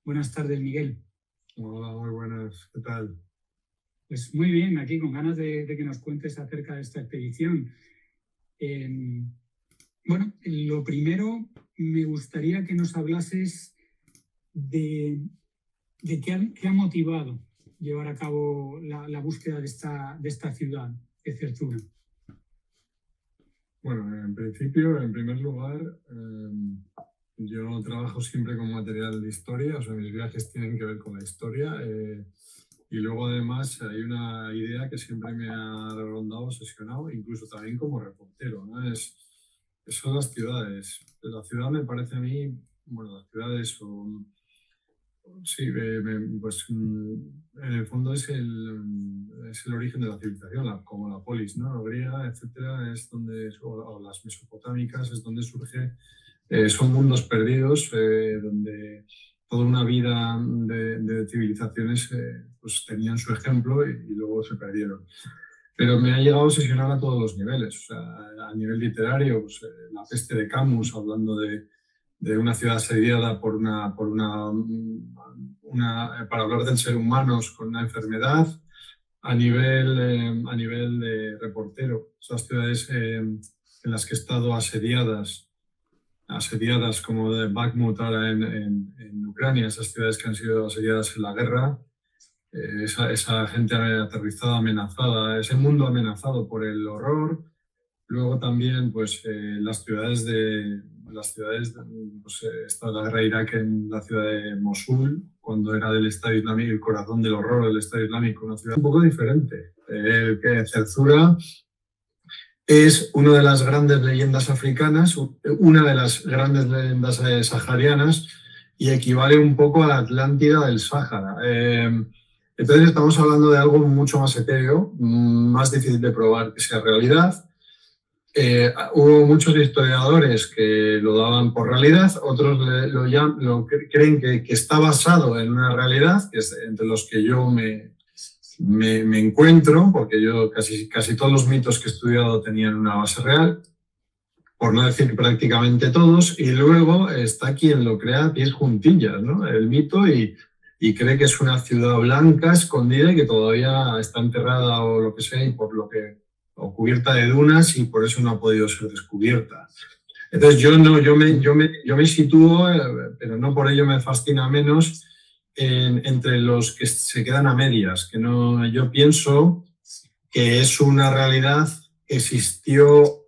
Buenas tardes, Miguel. Hola, muy buenas. ¿Qué tal? Pues muy bien, aquí con ganas de que nos cuentes acerca de esta expedición. Bueno, lo primero, me gustaría que nos hablases de qué ha motivado llevar a cabo la búsqueda de esta ciudad, de Zerzura. Bueno, en principio, en primer lugar, yo trabajo siempre con material de historia, o sea, mis viajes tienen que ver con la historia. Y luego, además, hay una idea que siempre me ha rondado, obsesionado, incluso también como reportero, ¿no? Son las ciudades. La ciudad me parece a mí, bueno, las ciudades son... Sí, pues en el fondo es el origen de la civilización, como la polis, ¿no? La griega, etcétera, es donde, o las mesopotámicas, es donde surge. Son mundos perdidos, donde toda una vida de civilizaciones pues tenían su ejemplo y luego se perdieron. Pero me ha llegado a obsesionar a todos los niveles. O sea, a nivel literario, pues, La peste de Camus, hablando de una ciudad asediada para hablar del ser humano con una enfermedad. A nivel de reportero, esas ciudades en las que he estado asediadas como de Bakhmut ahora en Ucrania, esas ciudades que han sido asediadas en la guerra, esa gente aterrizada, amenazada, ese mundo amenazado por el horror. Luego también pues, las ciudades pues, está la guerra de Irak en la ciudad de Mosul, cuando era del Estado Islámico, el corazón del horror del Estado Islámico, una ciudad un poco diferente. Que Zerzura es una de las grandes leyendas africanas, una de las grandes leyendas saharianas y equivale un poco a la Atlántida del Sáhara. Entonces estamos hablando de algo mucho más etéreo, más difícil de probar que sea realidad. Hubo muchos historiadores que lo daban por realidad, otros creen que está basado en una realidad, que es entre los que yo me encuentro, porque yo casi todos los mitos que he estudiado tenían una base real, por no decir prácticamente todos, y luego está quien lo crea a pies juntillas, ¿no? El mito y cree que es una ciudad blanca, escondida y que todavía está enterrada o lo que sea, o cubierta de dunas y por eso no ha podido ser descubierta. Entonces yo me sitúo, pero no por ello me fascina menos, entre los que se quedan a medias, que no, yo pienso que es una realidad que existió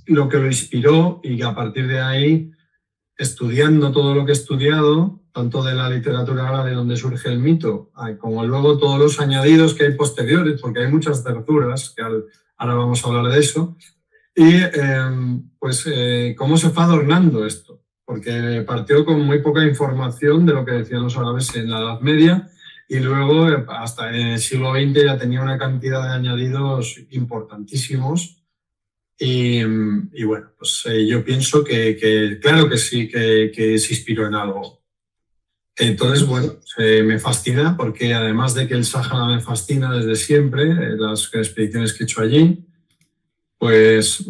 lo que lo inspiró y que a partir de ahí, estudiando todo lo que he estudiado, tanto de la literatura árabe donde surge el mito, como luego todos los añadidos que hay posteriores, porque hay muchas terturas, que ahora vamos a hablar de eso, y cómo se fue adornando esto, porque partió con muy poca información de lo que decían los árabes en la Edad Media y luego hasta en el siglo XX ya tenía una cantidad de añadidos importantísimos y bueno, pues yo pienso que claro que sí, que se inspiró en algo. Entonces, bueno, me fascina porque además de que el Sáhara me fascina desde siempre, las expediciones que he hecho allí, pues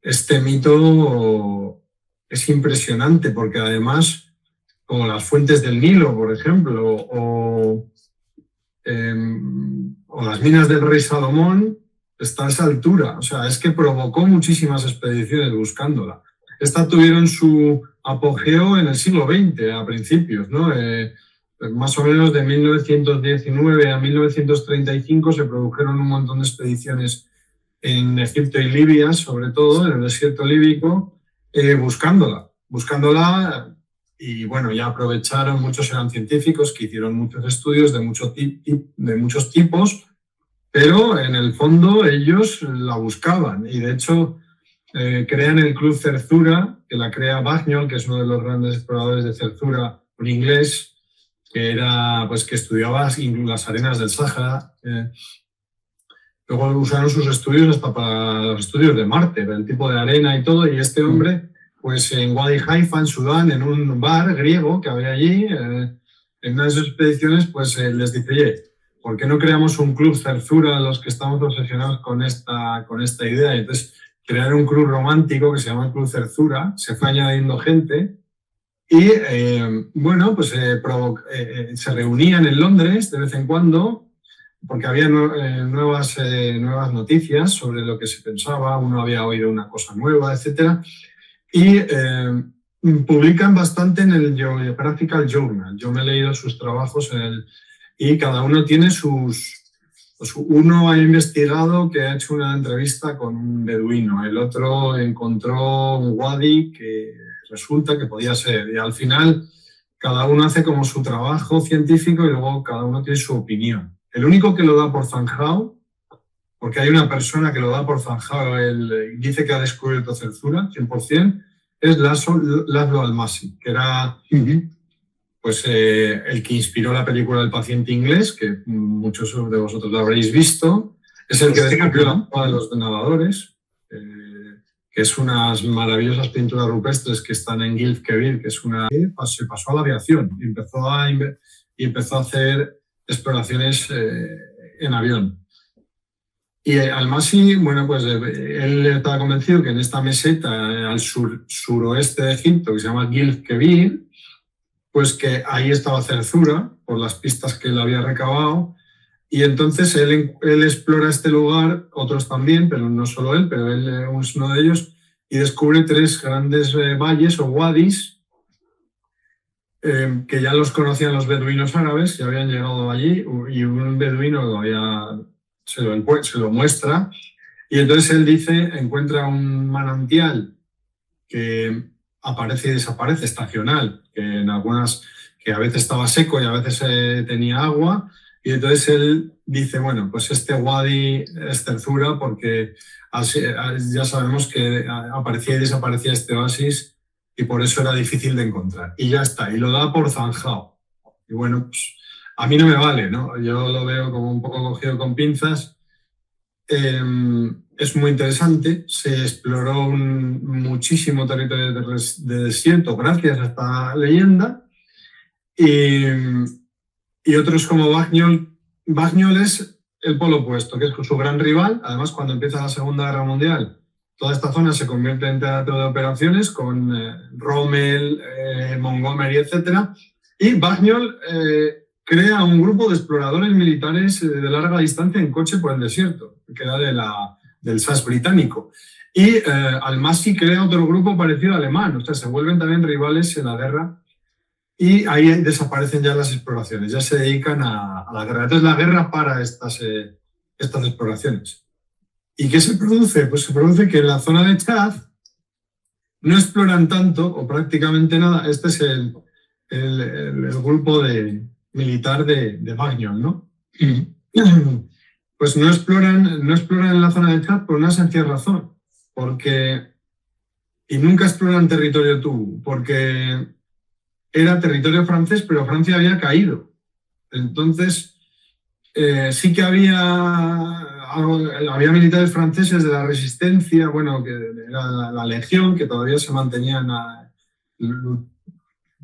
este mito es impresionante porque además, como las fuentes del Nilo, por ejemplo, o las minas del rey Salomón, está a esa altura. O sea, es que provocó muchísimas expediciones buscándola. Estas tuvieron su apogeo en el siglo XX, a principios, ¿no? Más o menos de 1919 a 1935 se produjeron un montón de expediciones en Egipto y Libia, sobre todo, en el desierto líbico, buscándola y bueno, ya aprovecharon, muchos eran científicos que hicieron muchos estudios de muchos tipos, pero en el fondo ellos la buscaban y de hecho crean el Club Zerzura, que la crea Bagnold, que es uno de los grandes exploradores de Zerzura, un inglés, que estudiaba las arenas del Sáhara. Luego usaron sus estudios hasta para los estudios de Marte, el tipo de arena y todo, y este hombre, pues en Wadi Haifa, en Sudán, en un bar griego que había allí, en una de sus expediciones, pues les dice, oye, ¿por qué no creamos un club Zerzura, los que estamos obsesionados con esta idea? Y entonces crearon un club romántico que se llama el Club Zerzura, se fue añadiendo gente Y bueno, pues se reunían en Londres de vez en cuando, porque había nuevas noticias sobre lo que se pensaba, uno había oído una cosa nueva, etc. Y publican bastante en el Geographical Journal. Yo me he leído sus trabajos y cada uno tiene sus... Pues uno ha investigado que ha hecho una entrevista con un beduino, el otro encontró un wadi que resulta que podía ser, y al final cada uno hace como su trabajo científico y luego cada uno tiene su opinión. El único que lo da por zanjado, porque hay una persona que lo da por zanjado, él dice que ha descubierto Zerzura, 100%, es Laszlo Almasi, que era... Pues el que inspiró la película El paciente inglés, que muchos de vosotros lo habréis visto, es el que descubrió la cueva de los nadadores, que es unas maravillosas pinturas rupestres que están en Gilf Kebir, que es una... Se pasó a la aviación y empezó a hacer exploraciones en avión. Y Almasi, bueno, pues él estaba convencido que en esta meseta al suroeste de Egipto, que se llama Gilf Kebir, pues que ahí estaba Zerzura, por las pistas que él había recabado, y entonces él explora este lugar, otros también, pero no solo él, pero él es uno de ellos, y descubre 3 grandes valles o wadis, que ya los conocían los beduinos árabes, que habían llegado allí, y un beduino se lo muestra, y entonces él encuentra un manantial que aparece y desaparece, estacional, que a veces estaba seco y a veces tenía agua, y entonces él dice, bueno, pues este wadi es Zerzura porque ya sabemos que aparecía y desaparecía este oasis y por eso era difícil de encontrar. Y ya está, y lo da por zanjado. Y bueno, pues a mí no me vale, ¿no? Yo lo veo como un poco cogido con pinzas. Es muy interesante, se exploró muchísimo territorio de desierto gracias a esta leyenda y otros como Bagnol es el polo opuesto, que es su gran rival. Además, cuando empieza la Segunda Guerra Mundial, toda esta zona se convierte en teatro de operaciones con Rommel, Montgomery, etc. Y Bagnol crea un grupo de exploradores militares de larga distancia en coche por el desierto, que era del SAS británico. Y Almasi crea otro grupo parecido alemán, o sea, se vuelven también rivales en la guerra y ahí desaparecen ya las exploraciones, ya se dedican a la guerra. Entonces la guerra para estas exploraciones. ¿Y qué se produce? Pues se produce que en la zona de Chad no exploran tanto o prácticamente nada. Este es el grupo militar de Bagnol, ¿no? Pues no exploran en la zona de Chad por una sencilla razón, y nunca exploran territorio Tubu, porque era territorio francés, pero Francia había caído. Entonces, sí que había militares franceses de la resistencia, bueno, que era la Legión, que todavía se mantenían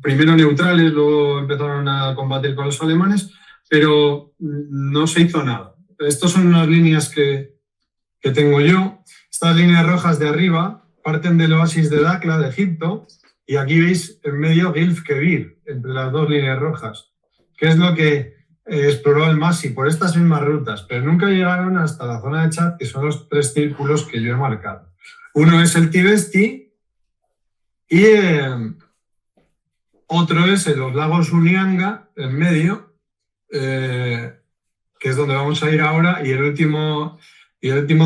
primero neutrales, luego empezaron a combatir con los alemanes, pero no se hizo nada. Estas son unas líneas que tengo yo. Estas líneas rojas de arriba parten del oasis de Dakla, de Egipto, y aquí veis en medio Gilf Kebir, entre las 2 líneas rojas, que es lo que exploró Almasi por estas mismas rutas, pero nunca llegaron hasta la zona de Chad, que son los 3 círculos que yo he marcado. Uno es el Tibesti y otro es los lagos Unianga, en medio, que es donde vamos a ir ahora, y el último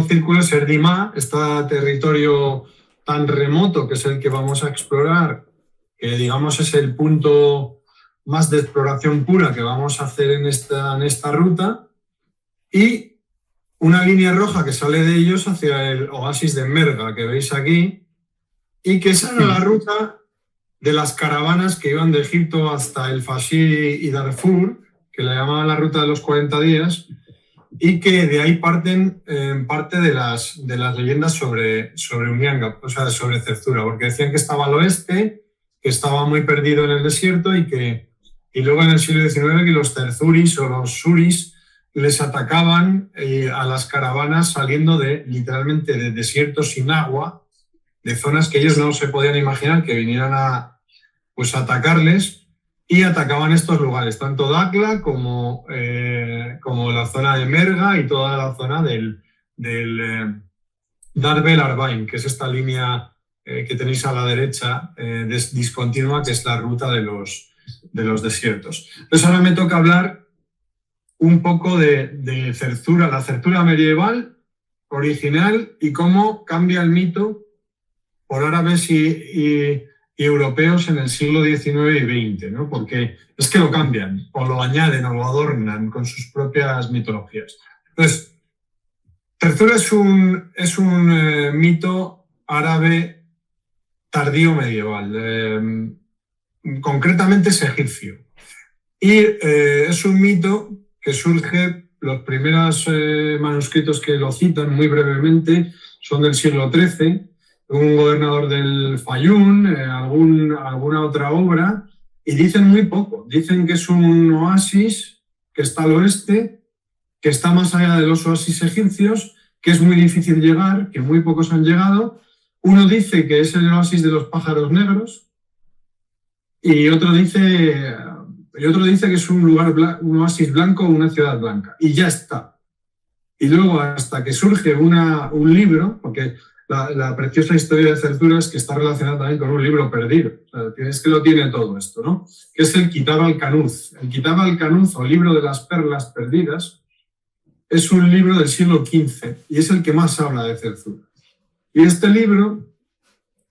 círculo es Erdimá, este territorio tan remoto que es el que vamos a explorar, que digamos es el punto más de exploración pura que vamos a hacer en esta ruta, y una línea roja que sale de ellos hacia el oasis de Merga, que veis aquí, y que esa era la ruta de las caravanas que iban de Egipto hasta el Fashir y Darfur, que la llamaban la ruta de los 40 días, y que de ahí parten parte de las leyendas sobre Unianga, o sea, sobre Zerzura, porque decían que estaba al oeste, que estaba muy perdido en el desierto y luego en el siglo XIX que los Zerzuris o los Suris les atacaban a las caravanas saliendo literalmente de desiertos sin agua, de zonas que ellos no se podían imaginar que vinieran a pues atacarles, y atacaban estos lugares, tanto Dakla como la zona de Merga y toda la zona del Darb el Arbain, que es esta línea que tenéis a la derecha discontinua, que es la ruta de los desiertos. Entonces ahora me toca hablar un poco de Zerzura, la Zerzura medieval original, y cómo cambia el mito por árabes y europeos en el siglo XIX y XX, ¿no? Porque es que lo cambian, o lo añaden, o lo adornan con sus propias mitologías. Entonces, Zerzura es un mito árabe tardío medieval, concretamente es egipcio. Y es un mito que surge, los primeros manuscritos que lo citan muy brevemente son del siglo XIII, un gobernador del Fayún, alguna otra obra, y dicen muy poco. Dicen que es un oasis que está al oeste, que está más allá de los oasis egipcios, que es muy difícil llegar, que muy pocos han llegado. Uno dice que es el oasis de los pájaros negros, y otro dice que es un oasis blanco o una ciudad blanca, y ya está. Y luego, hasta que surge un libro, porque la preciosa historia de Zerzura es que está relacionada también con un libro perdido. O sea, es que lo tiene todo esto, ¿no? Que es el Kitab al-Kanuz. El Kitab al-Kanuz, o libro de las perlas perdidas, es un libro del siglo XV y es el que más habla de Zerzura. Y este libro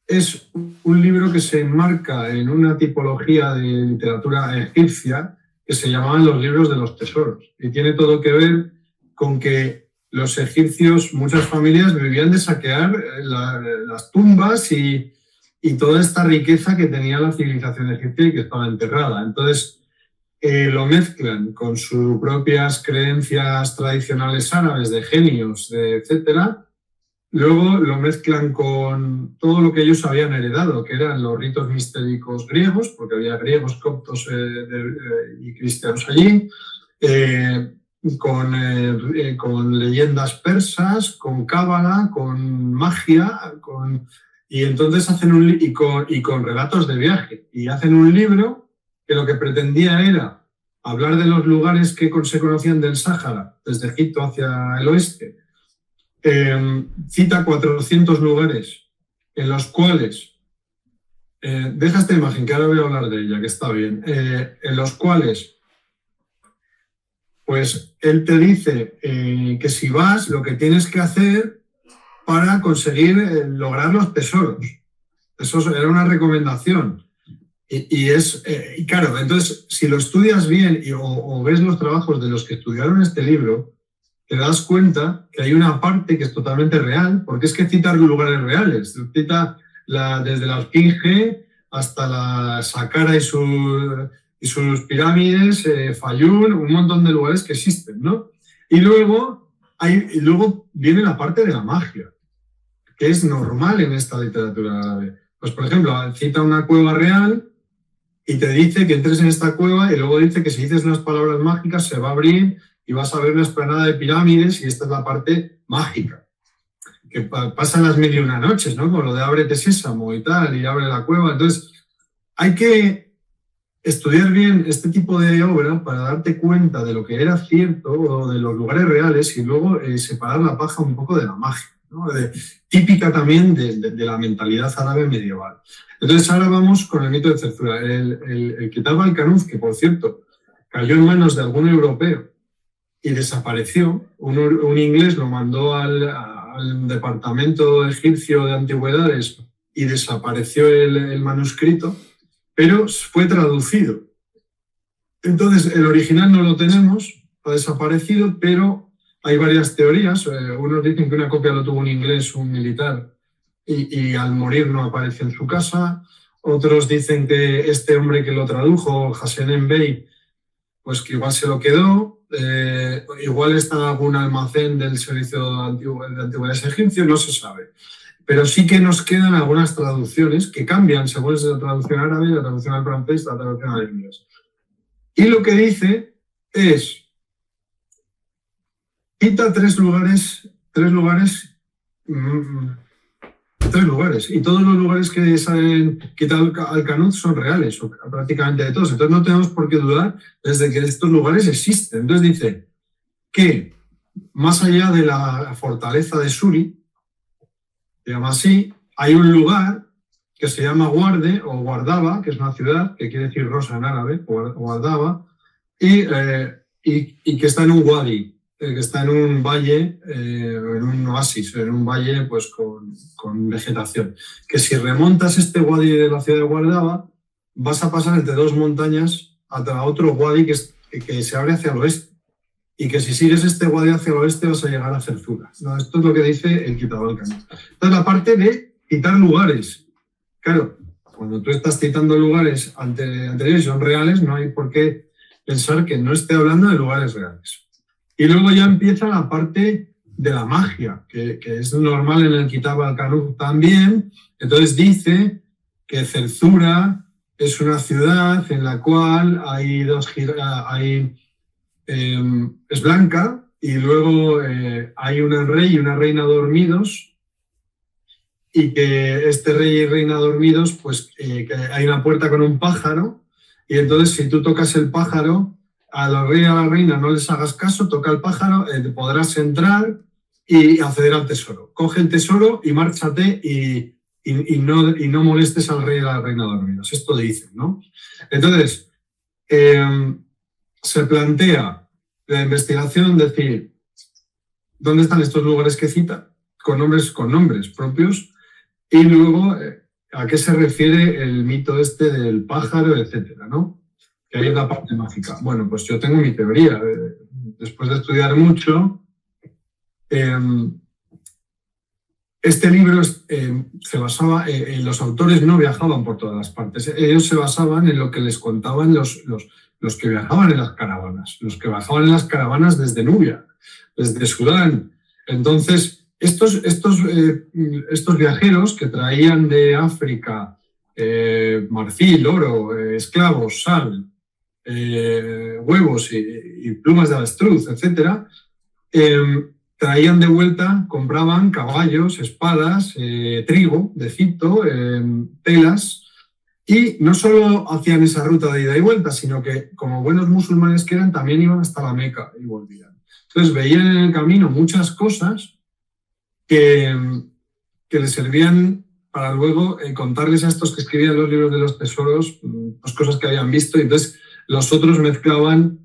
es un libro que se enmarca en una tipología de literatura egipcia que se llamaban los libros de los tesoros. Y tiene todo que ver con que los egipcios, muchas familias, vivían de saquear las tumbas y toda esta riqueza que tenía la civilización egipcia y que estaba enterrada. Entonces, lo mezclan con sus propias creencias tradicionales árabes de genios, etcétera. Luego lo mezclan con todo lo que ellos habían heredado, que eran los ritos mistéricos griegos, porque había griegos, coptos y cristianos allí, con leyendas persas, con cábala, con magia, y entonces hacen con relatos de viaje. Y hacen un libro que lo que pretendía era hablar de los lugares que se conocían del Sáhara, desde Egipto hacia el oeste. Cita 400 lugares en los cuales, deja esta imagen que ahora voy a hablar de ella, que está bien, en los cuales pues él te dice que si vas, lo que tienes que hacer para conseguir lograr los tesoros. Eso era una recomendación. Y claro, entonces, si lo estudias bien o ves los trabajos de los que estudiaron este libro, te das cuenta que hay una parte que es totalmente real, porque es que cita lugares reales. Cita desde la Esfinge hasta la Saqqara y sus pirámides, Fayún, un montón de lugares que existen, ¿no? Y luego viene la parte de la magia, que es normal en esta literatura árabe. Pues, por ejemplo, cita una cueva real y te dice que entres en esta cueva, y luego dice que si dices unas palabras mágicas se va a abrir y vas a ver una explanada de pirámides, y esta es la parte mágica, que pasa en las 1001 noches, ¿no? Con lo de ábrete sésamo y tal, y abre la cueva. Entonces, hay que estudiar bien este tipo de obra para darte cuenta de lo que era cierto o de los lugares reales, y luego separar la paja un poco de la magia, ¿no? Típica también de la mentalidad árabe medieval. Entonces ahora vamos con el mito de Zerzura. El Kitab al-Kanuz, que por cierto cayó en manos de algún europeo y desapareció. Un inglés lo mandó al departamento egipcio de antigüedades y desapareció el manuscrito, pero fue traducido. Entonces, el original no lo tenemos, ha desaparecido, pero hay varias teorías. Unos dicen que una copia lo tuvo un inglés, un militar, y al morir no apareció en su casa. Otros dicen que este hombre que lo tradujo, Hassanen Bey, pues que igual se lo quedó. Igual está en algún almacén del servicio de antigüedades egipcio, no se sabe. Pero sí que nos quedan algunas traducciones que cambian según es la traducción árabe, la traducción al francés, la traducción al inglés. Y lo que dice es, cita tres lugares 3 lugares. Y todos los lugares que salen Kitab al-Kanud son reales, o prácticamente de todos. Entonces no tenemos por qué dudar desde que estos lugares existen. Entonces dice que más allá de la fortaleza de Suri, se llama así, hay un lugar que se llama Guarde o Guardaba, que es una ciudad, que quiere decir rosa en árabe, Guardaba, y que está en un wadi, que está en un valle, en un oasis, en un valle pues con vegetación. Que si remontas este wadi de la ciudad de Guardaba, vas a pasar entre 2 montañas hasta otro wadi que se abre hacia el oeste. Y que si sigues este wadi hacia el oeste vas a llegar a Zerzura. ¿No? Esto es lo que dice el Kitab al-Kanud. Entonces, la parte de citar lugares. Claro, cuando tú estás citando lugares anteriores y son reales, no hay por qué pensar que no esté hablando de lugares reales. Y luego ya empieza la parte de la magia, que es normal en el Kitab al-Kanud también. Entonces dice que Zerzura es una ciudad en la cual es blanca y luego hay un rey y una reina dormidos, y que este rey y reina dormidos, pues que hay una puerta con un pájaro, y entonces si tú tocas el pájaro, al rey y a la reina no les hagas caso, toca el pájaro, podrás entrar y acceder al tesoro. Coge el tesoro y márchate y no molestes al rey y a la reina dormidos. Esto dicen, ¿no? Entonces, se plantea la investigación, decir, ¿dónde están estos lugares que cita? Con nombres propios, y luego a qué se refiere el mito este del pájaro, etcétera, ¿no? Que hay una parte mágica. Bueno, pues yo tengo mi teoría. Después de estudiar mucho, este libro se basaba, los autores no viajaban por todas las partes. Ellos se basaban en lo que les contaban los que viajaban en las caravanas, los que bajaban en las caravanas desde Nubia, desde Sudán. Entonces, estos viajeros que traían de África marfil, oro, esclavos, sal, huevos y plumas de avestruz, etcétera, traían de vuelta, compraban caballos, espadas, trigo de Egipto, telas, y no solo hacían esa ruta de ida y vuelta, sino que, como buenos musulmanes que eran, también iban hasta la Meca y volvían. Entonces veían en el camino muchas cosas que les servían para luego contarles a estos que escribían los libros de los tesoros las cosas que habían visto, y entonces los otros mezclaban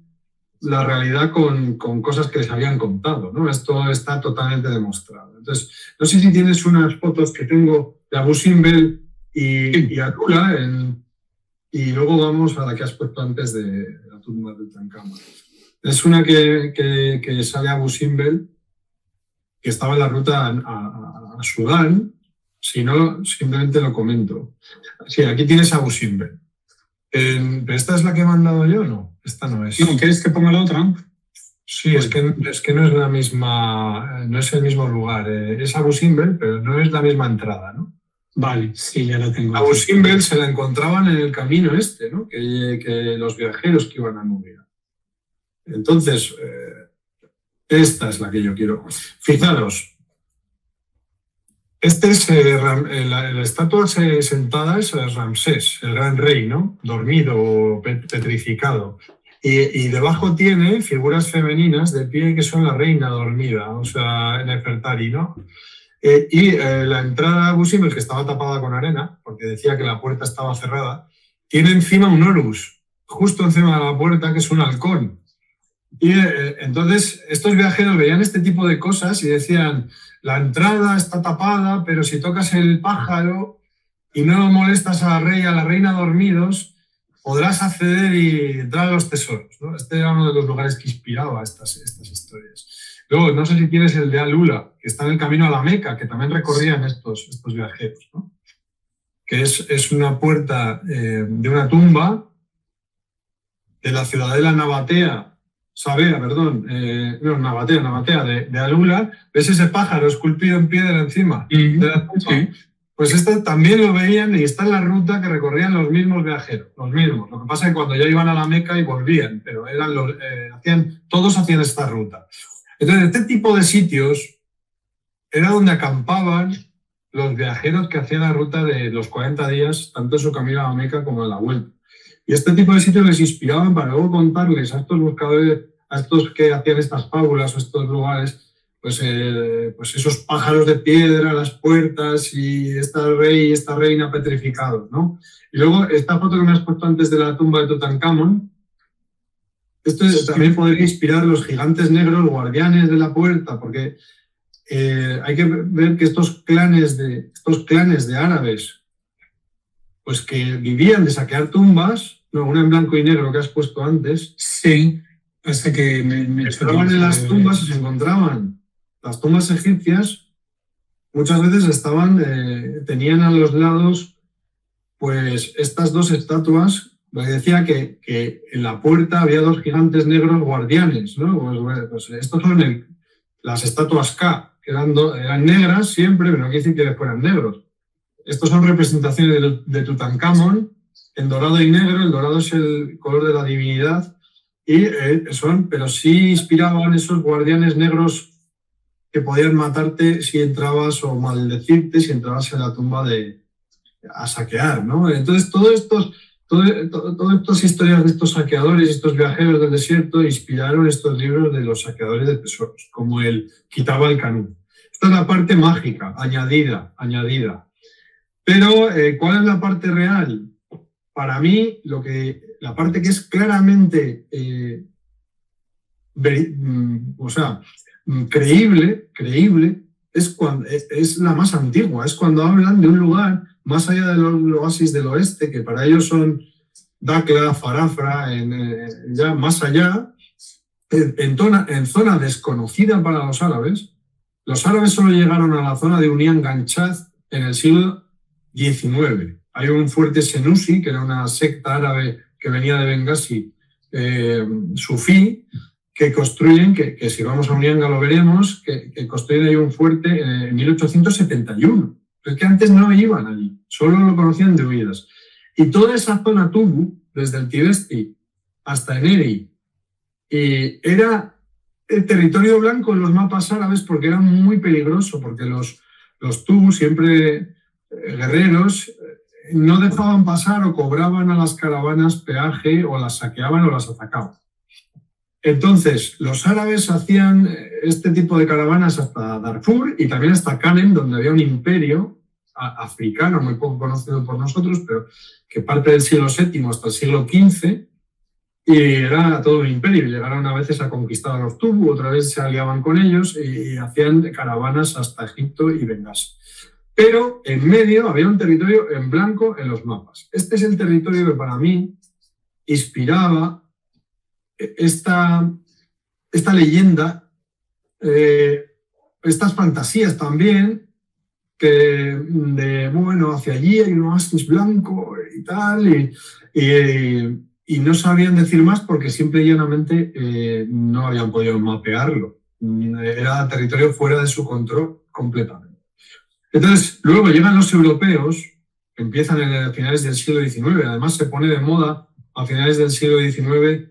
la realidad con cosas que les habían contado, ¿no? Esto está totalmente demostrado. Entonces, no sé si tienes unas fotos que tengo de Abu Simbel y Atula, y luego vamos a la que has puesto antes de la tumba de Tutankamón. Es una que sale Abu Simbel, que estaba en la ruta a Sudán. Si no, simplemente lo comento. Sí, aquí tienes a Abu Simbel. ¿Esta es la que he mandado yo o no? Esta no es. No, ¿quieres que ponga la otra? Sí, es que no es la misma, no es el mismo lugar. Es Abu Simbel, pero no es la misma entrada, ¿no? Vale, sí, ya la tengo. Abu Simbel se la encontraban en el camino este, ¿no? Que los viajeros que iban a Nubia. Entonces, esta es la que yo quiero. Fijaros, este es la estatua sentada, es Ramsés, el gran rey, ¿no? Dormido o petrificado. Y debajo tiene figuras femeninas de pie que son la reina dormida, o sea, Nefertari, ¿no? La entrada a Abu Simbel, que estaba tapada con arena, porque decía que la puerta estaba cerrada, tiene encima un Horus, justo encima de la puerta, que es un halcón. Y entonces estos viajeros veían este tipo de cosas y decían, la entrada está tapada, pero si tocas el pájaro y no molestas a la rey y a la reina dormidos, podrás acceder y entrar a los tesoros, ¿no? Este era uno de los lugares que inspiraba estas historias. Luego, no sé si tienes el de Al-Ula, que está en el camino a la Meca, que también recorrían estos viajeros, ¿no? Que es una puerta de una tumba de la ciudadela Nabatea de Al-Ula. ¿Ves ese pájaro esculpido en piedra encima de la tumba? Sí. Pues esto también lo veían y está en la ruta que recorrían los mismos viajeros, los mismos. Lo que pasa es que cuando ya iban a la Meca y volvían, pero eran todos hacían esta ruta. Entonces, este tipo de sitios era donde acampaban los viajeros que hacían la ruta de los 40 días, tanto en su camino a la Meca como en la vuelta. Y este tipo de sitios les inspiraban para luego contarles a estos buscadores, a estos que hacían estas fábulas o estos lugares, pues esos pájaros de piedra, las puertas y este rey y esta reina petrificados, ¿no? Y luego esta foto que me has puesto antes de la tumba de Tutankamón, esto también podría inspirar los gigantes negros, guardianes de la puerta, porque hay que ver que estos clanes de árabes, pues que vivían de saquear tumbas, no, una en blanco y negro que has puesto antes. Sí, pasa que me estaban en las tumbas y se encontraban. Las tumbas egipcias muchas veces tenían a los lados pues estas dos estatuas. Decía que en la puerta había dos gigantes negros guardianes, ¿no? Pues estos son las estatuas K, que eran negras siempre, pero no quiere decir que fueran negros. Estos son representaciones de Tutankamón en dorado y negro. El dorado es el color de la divinidad, pero sí inspiraban esos guardianes negros que podían matarte si entrabas o maldecirte si entrabas en la tumba a saquear, ¿no? Entonces, todas estas historias de estos saqueadores, estos viajeros del desierto, inspiraron estos libros de los saqueadores de tesoros, como el Kitab al-Kanun. Esta es la parte mágica, añadida. Pero, ¿cuál es la parte real? Para mí, la parte que es claramente creíble, es la más antigua. Es cuando hablan de un lugar más allá del oasis del oeste, que para ellos son Dakla, Farafra, ya más allá, en zona desconocida para los árabes. Los árabes solo llegaron a la zona de Unián Ganchaz en el siglo XIX. Hay un fuerte Senusi, que era una secta árabe que venía de Bengasi, sufí, que construyen, que si vamos a Unianga lo veremos, que construyen ahí un fuerte en 1871. Es que antes no iban allí, solo lo conocían de oídas. Y toda esa zona Tubu, desde el Tibesti hasta Eneri, era el territorio blanco en los mapas árabes porque era muy peligroso, porque los Tubu, siempre guerreros, no dejaban pasar o cobraban a las caravanas peaje o las saqueaban o las atacaban. Entonces, los árabes hacían este tipo de caravanas hasta Darfur y también hasta Kanem, donde había un imperio africano muy poco conocido por nosotros, pero que parte del siglo VII hasta el siglo XV, y era todo un imperio. Llegaron a veces a conquistar a los Tubu, otra vez se aliaban con ellos y hacían caravanas hasta Egipto y Bengasi. Pero en medio había un territorio en blanco en los mapas. Este es el territorio que para mí inspiraba esta leyenda, estas fantasías también, hacia allí hay un oasis blanco y tal, y no sabían decir más porque simple y llanamente no habían podido mapearlo. Era territorio fuera de su control completamente. Entonces, luego llegan los europeos, que empiezan a finales del siglo XIX, además se pone de moda a finales del siglo XIX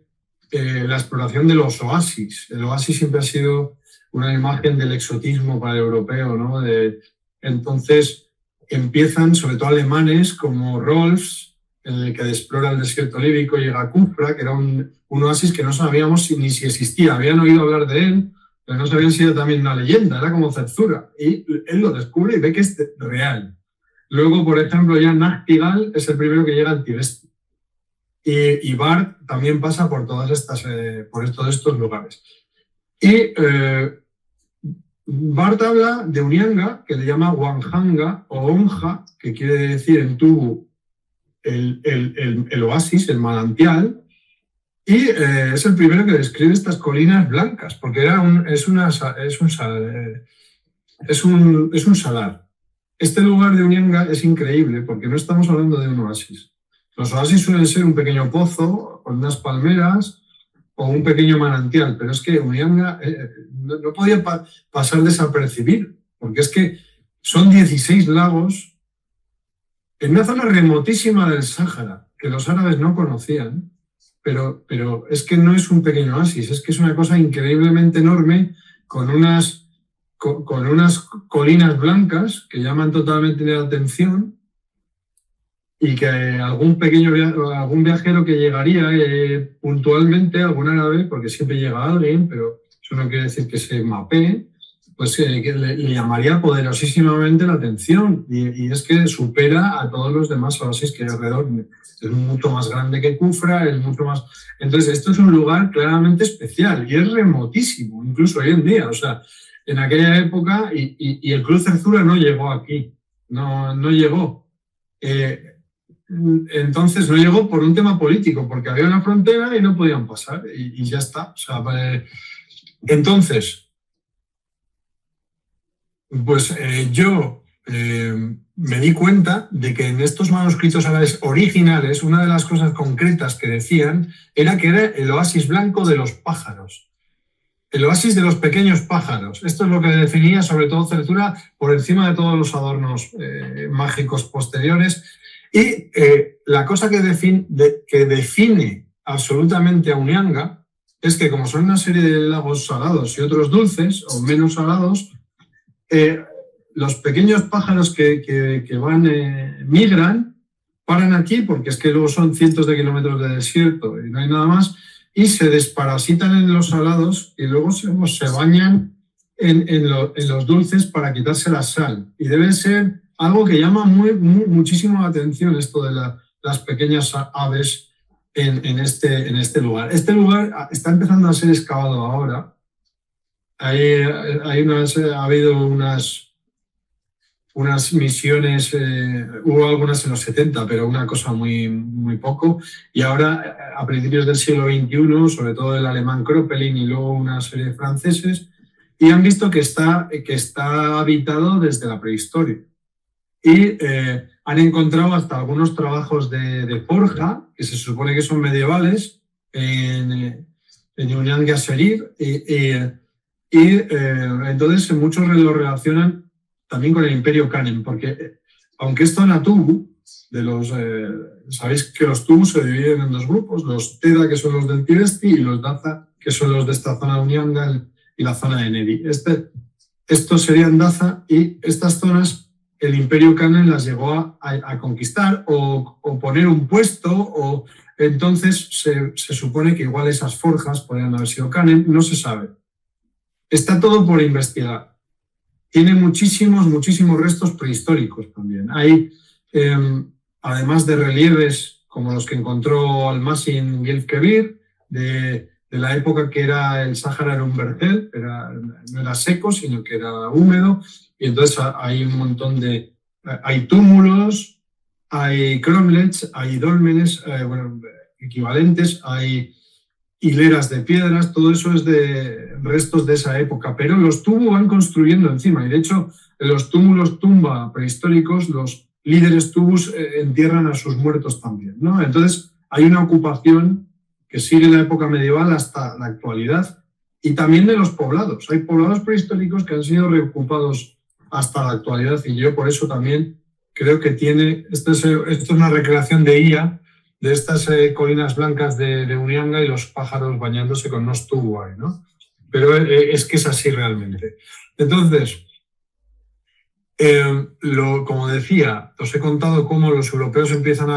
la exploración de los oasis. El oasis siempre ha sido una imagen del exotismo para el europeo, ¿no? Entonces empiezan, sobre todo alemanes, como Rolfs, en el que explora el desierto líbico, llega a Kufra, que era un oasis que no sabíamos ni si existía. Habían oído hablar de él, pero no sabían si era también una leyenda, era como Zerzura. Y él lo descubre y ve que es real. Luego, por ejemplo, ya Nachtigal es el primero que llega al Tibesti. Y Barth también pasa por todos estos lugares. Y Barth habla de Unianga, que le llama Wanhanga o Onja, que quiere decir en Tubu el oasis, el manantial, y es el primero que describe estas colinas blancas, porque es un salar. Este lugar de Unianga es increíble, porque no estamos hablando de un oasis. Los oasis suelen ser un pequeño pozo con unas palmeras o un pequeño manantial, pero es que Unianga no podía pasar desapercibido, porque es que son 16 lagos en una zona remotísima del Sáhara, que los árabes no conocían, pero es que no es un pequeño oasis, es que es una cosa increíblemente enorme, con unas con unas colinas blancas que llaman totalmente la atención, y que algún viajero que llegaría puntualmente, algún árabe, porque siempre llega alguien, pero eso no quiere decir que se mapee, pues que le llamaría poderosísimamente la atención, y es que supera a todos los demás oasis que hay alrededor. Es mucho más grande que Kufra, es mucho más... Entonces, esto es un lugar claramente especial y es remotísimo, incluso hoy en día. O sea, en aquella época, y el Club Zerzura no llegó aquí, no llegó. Entonces no llegó por un tema político, porque había una frontera y no podían pasar, y ya está. O sea, entonces, pues yo me di cuenta de que en estos manuscritos árabes originales, una de las cosas concretas que decían era que era el oasis blanco de los pájaros, el oasis de los pequeños pájaros. Esto es lo que definía sobre todo Zerzura, por encima de todos los adornos mágicos posteriores. Y la cosa que define absolutamente a Unianga es que, como son una serie de lagos salados y otros dulces o menos salados, los pequeños pájaros que migran, paran aquí, porque es que luego son cientos de kilómetros de desierto y no hay nada más, y se desparasitan en los salados y luego se bañan en los dulces para quitarse la sal. Y debe ser algo que llama muchísimo la atención, esto de las pequeñas aves en este lugar. Este lugar está empezando a ser excavado ahora. Ha habido unas misiones, hubo algunas en los 70, pero una cosa muy poco. Y ahora, a principios del siglo XXI, sobre todo el alemán Kropelin y luego una serie de franceses, y han visto que está habitado desde la prehistoria. Y han encontrado hasta algunos trabajos de forja, que se supone que son medievales, en Unianga Serir, y entonces muchos lo relacionan también con el Imperio Kanem, porque aunque es zona Tubu, sabéis que los Tubus se dividen en dos grupos, los Teda, que son los del Tibesti, y los Daza, que son los de esta zona de Unianga y la zona de Nedi. Estos serían Daza, y estas zonas el Imperio Kanem las llegó a conquistar o poner un puesto, o entonces se supone que igual esas forjas podrían haber sido Kanem, no se sabe. Está todo por investigar. Tiene muchísimos restos prehistóricos también. Hay, además de relieves como los que encontró Almasin Gilf Kebir, de la época que era el Sáhara, era un vergel, no era seco, sino que era húmedo, y entonces hay un montón de... Hay túmulos, hay cromlechs, hay dólmenes, equivalentes, hay hileras de piedras, todo eso es de restos de esa época, pero los tubos van construyendo encima, y de hecho en los túmulos tumba prehistóricos los líderes tubus entierran a sus muertos también, ¿no? Entonces hay una ocupación que sigue en la época medieval hasta la actualidad, y también de los poblados. Hay poblados prehistóricos que han sido reocupados hasta la actualidad, y yo por eso también creo que esto es una recreación de IA, de estas colinas blancas de Unianga y los pájaros bañándose con unos tubuai, ¿no? Pero es que es así realmente. Entonces, como decía, os he contado cómo los europeos empiezan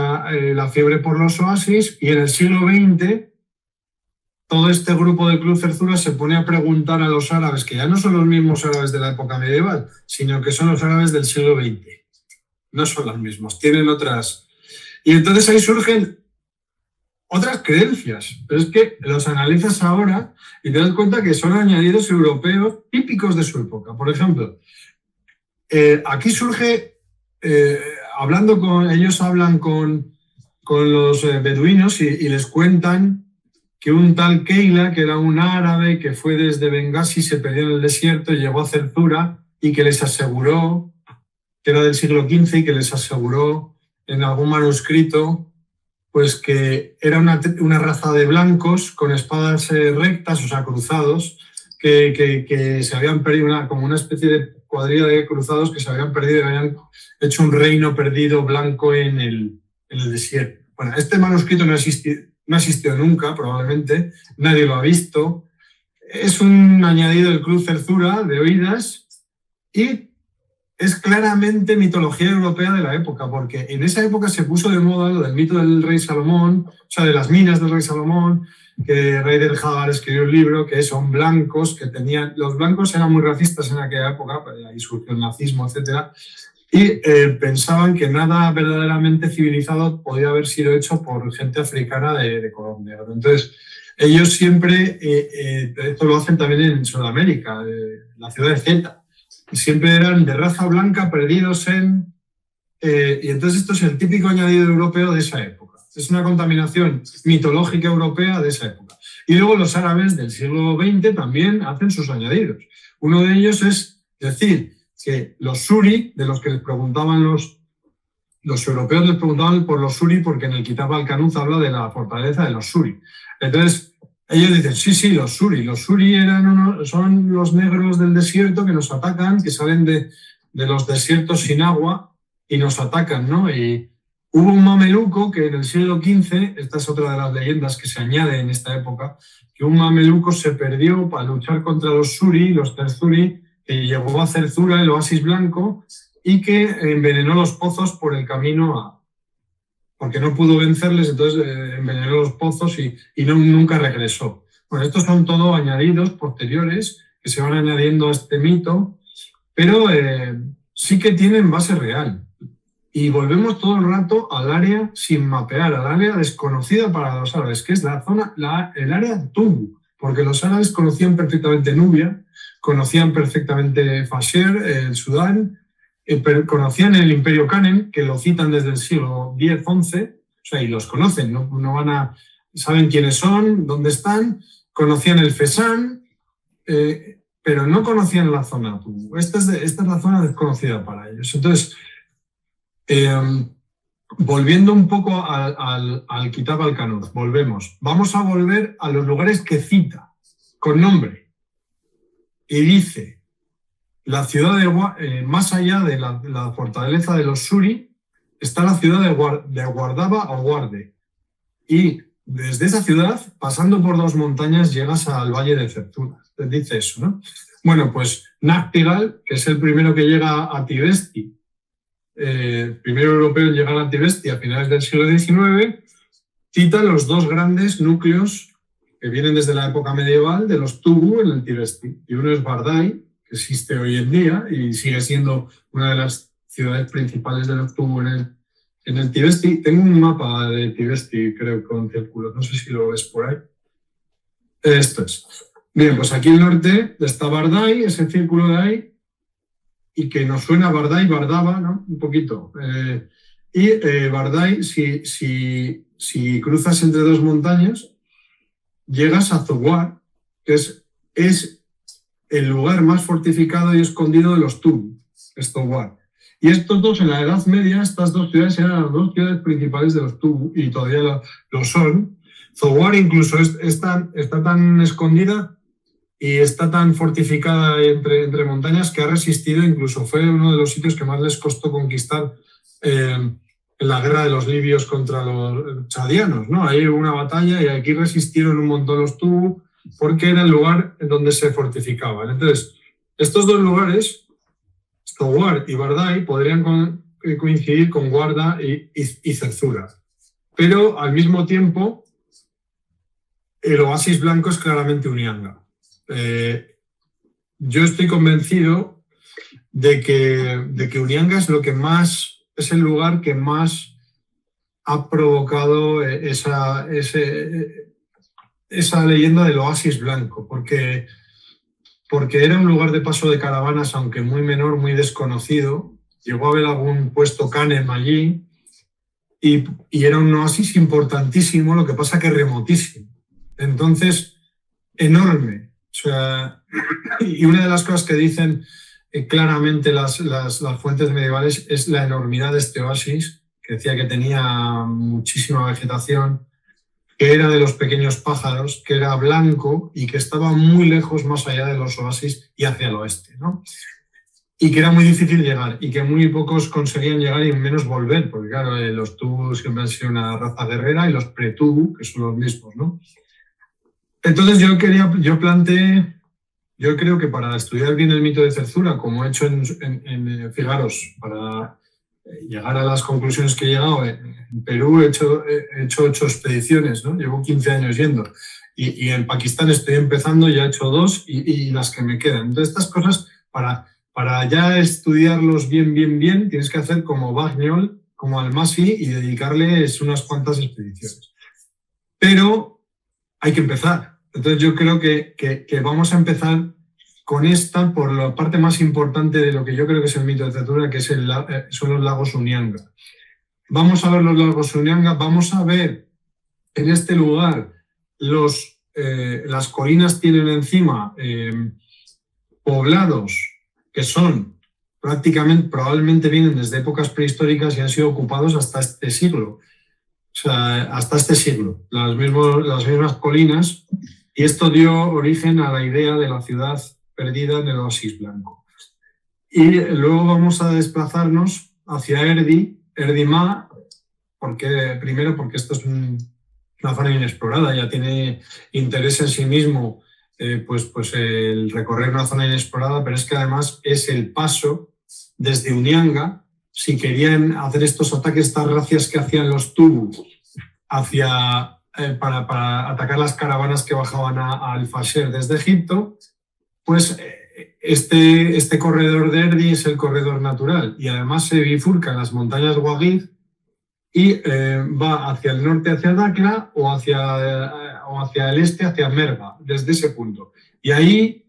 la fiebre por los oasis, y en el siglo XX todo este grupo del Club Zerzura se pone a preguntar a los árabes, que ya no son los mismos árabes de la época medieval, sino que son los árabes del siglo XX. No son los mismos, tienen otras... Y entonces ahí surgen otras creencias, pero es que los analizas ahora y te das cuenta que son añadidos europeos típicos de su época. Por ejemplo, aquí surge, ellos hablan con los beduinos y les cuentan que un tal Keila, que era un árabe que fue desde Bengasi, se perdió en el desierto, llegó a Zerzura y que les aseguró, que era del siglo XV, y que les aseguró en algún manuscrito, pues que era una raza de blancos con espadas rectas, o sea, cruzados, que se habían perdido, como una especie de cuadrilla de cruzados que se habían perdido y habían hecho un reino perdido blanco en el desierto. Bueno, este manuscrito no existió nunca, probablemente, nadie lo ha visto. Es un añadido del Club Zerzura de oídas, Y es claramente mitología europea de la época, porque en esa época se puso de moda lo del mito del rey Salomón, o sea, de las minas del rey Salomón, que Ryder Haggard escribió un libro que son blancos, que tenían... Los blancos eran muy racistas en aquella época, ahí surgió el nazismo, etcétera, y pensaban que nada verdaderamente civilizado podía haber sido hecho por gente africana de color negro. Entonces, ellos siempre, esto lo hacen también en Sudamérica, la ciudad de Zeta, siempre eran de raza blanca, perdidos en... y entonces esto es el típico añadido europeo de esa época. Es una contaminación mitológica europea de esa época. Y luego los árabes del siglo XX también hacen sus añadidos. Uno de ellos es decir que los suri, de los que les preguntaban los europeos, les preguntaban por los suri porque en el Kitab al-Kanuz habla de la fortaleza de los suri. Entonces, ellos dicen, sí, los suri son los negros del desierto que nos atacan, que salen de los desiertos sin agua y nos atacan, ¿no? Y hubo un mameluco que en el siglo XV, esta es otra de las leyendas que se añade en esta época, que un mameluco se perdió para luchar contra los suri, los terzuri, que llegó a Zerzura, el oasis blanco, y que envenenó los pozos por el camino porque no pudo vencerles, entonces envenenó los pozos y nunca regresó. Bueno, estos son todo añadidos posteriores que se van añadiendo a este mito, pero sí que tienen base real. Y volvemos todo el rato al área sin mapear, al área desconocida para los árabes, que es la zona, el área Tubu, porque los árabes conocían perfectamente Nubia, conocían perfectamente Fasher, el Sudán, conocían el Imperio Kanem, que lo citan desde el siglo X-XI, o sea, y los conocen, no saben quiénes son, dónde están, conocían el Fesán, pero no conocían la zona Tubu. Esta es la zona desconocida para ellos. Entonces, volviendo un poco al Kitab al-Kanuz, vamos a volver a los lugares que cita, con nombre, y dice... La ciudad más allá de la fortaleza de los suri está la ciudad de Guardaba o Guarde. Y desde esa ciudad, pasando por 2 montañas, llegas al valle de Zerzura. Dice eso, ¿no? Bueno, pues Nachtigal, que es el primero que llega a Tibesti, primero europeo en llegar a Tibesti a finales del siglo XIX, cita los 2 grandes núcleos que vienen desde la época medieval de los Tubu en el Tibesti. Y uno es Bardai, que existe hoy en día y sigue siendo una de las ciudades principales de los Tubu en el Tibesti. Tengo un mapa de Tibesti, creo, con círculos. No sé si lo ves por ahí. Esto es. Bien, pues aquí al norte está Bardai, ese círculo de ahí, y que nos suena Bardai, Bardaba, ¿no? Un poquito. Bardai, si cruzas entre 2 montañas, llegas a Zowar, que es el lugar más fortificado y escondido de los Tubu, es Zowar. Y estos dos, en la Edad Media, estas 2 ciudades eran las 2 ciudades principales de los Tubu, y todavía lo son. Zowar incluso está tan escondida y está tan fortificada entre montañas que ha resistido, incluso fue uno de los sitios que más les costó conquistar en la guerra de los libios contra los chadianos, ¿no? Ahí hubo una batalla y aquí resistieron un montón los Tubu, porque era el lugar en donde se fortificaban. Entonces, estos 2 lugares, Zowar y Bardai, podrían coincidir con Guarda y Zerzura. Pero, al mismo tiempo, el oasis blanco es claramente Unianga. Yo estoy convencido de que Unianga es el lugar que más ha provocado esa leyenda del oasis blanco, porque era un lugar de paso de caravanas, aunque muy menor, muy desconocido. Llegó a haber algún puesto Kanem allí y era un oasis importantísimo, lo que pasa que remotísimo. Entonces, enorme. O sea, y una de las cosas que dicen claramente las fuentes medievales es la enormidad de este oasis, que decía que tenía muchísima vegetación, que era de los pequeños pájaros, que era blanco y que estaba muy lejos, más allá de los oasis y hacia el oeste, ¿no? Y que era muy difícil llegar y que muy pocos conseguían llegar y menos volver, porque claro, los Tubu siempre han sido una raza guerrera y los pre-Tubu, que son los mismos, ¿no? Entonces yo planteé yo creo que para estudiar bien el mito de Cerzura, como he hecho fijaros, para llegar a las conclusiones que he llegado, en Perú he hecho 8 expediciones, ¿no? Llevo 15 años yendo. Y en Pakistán estoy empezando, ya he hecho 2 y las que me quedan. Entonces, estas cosas, para ya estudiarlos bien, tienes que hacer como Bagniol, como Almasi y dedicarles unas cuantas expediciones. Pero hay que empezar. Entonces, yo creo que vamos a empezar con esta por la parte más importante de lo que yo creo que es el mito de Cerzura, que son los lagos Unyanga. Vamos a ver los lagos Unyanga, vamos a ver en este lugar las colinas tienen encima poblados que son probablemente vienen desde épocas prehistóricas y han sido ocupados hasta este siglo. O sea, hasta este siglo, las mismas colinas, y esto dio origen a la idea de la ciudad perdida en el oasis blanco. Y luego vamos a desplazarnos hacia Erdima, primero porque esto es una zona inexplorada, ya tiene interés en sí mismo pues el recorrer una zona inexplorada, pero es que además es el paso desde Unyanga, si querían hacer estos ataques, estas racias que hacían los Tubu para atacar las caravanas que bajaban a Al-Fasher desde Egipto, pues este corredor de Erdi es el corredor natural y además se bifurca en las montañas Wagid y va hacia el norte, hacia Dakla, o hacia el este, hacia Merva, desde ese punto. Y ahí,